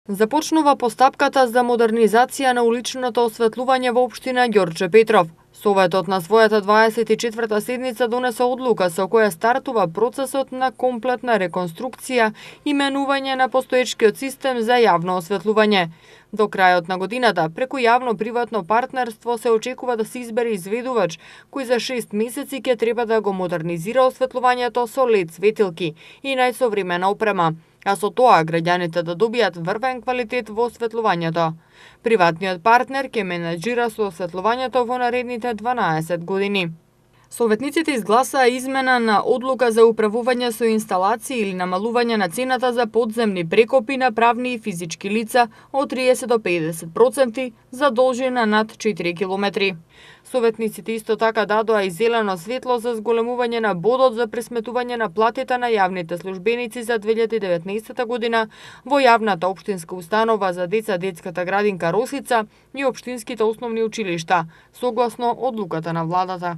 Започнува постапката за модернизација на уличното осветлување во општина Ѓорче Петров. Советот на својата 24-та седница донесе одлука со која стартува процесот на комплетна реконструкција и менување на постоечкиот систем за јавно осветлување. До крајот на годината, преку јавно-приватно партнерство се очекува да се избере изведувач, кој за 6 месеци ќе треба да го модернизира осветлувањето со LED светилки и најсовремена опрема, а со тоа граѓаните да добијат врвен квалитет во осветлувањето. Приватниот партнер ќе менаџира со осветлувањето во наредните 12 години. Советниците изгласаа измена на одлука за управување со инсталации или намалување на цената за подземни прекопи на правни и физички лица од 30 до 50% за должина над 4 километри. Советниците исто така дадоа и зелено светло за зголемување на бодот за пресметување на платите на јавните службеници за 2019 година во јавната општинска установа за деца детската градинка Росица и општинските основни училишта, согласно одлуката на владата.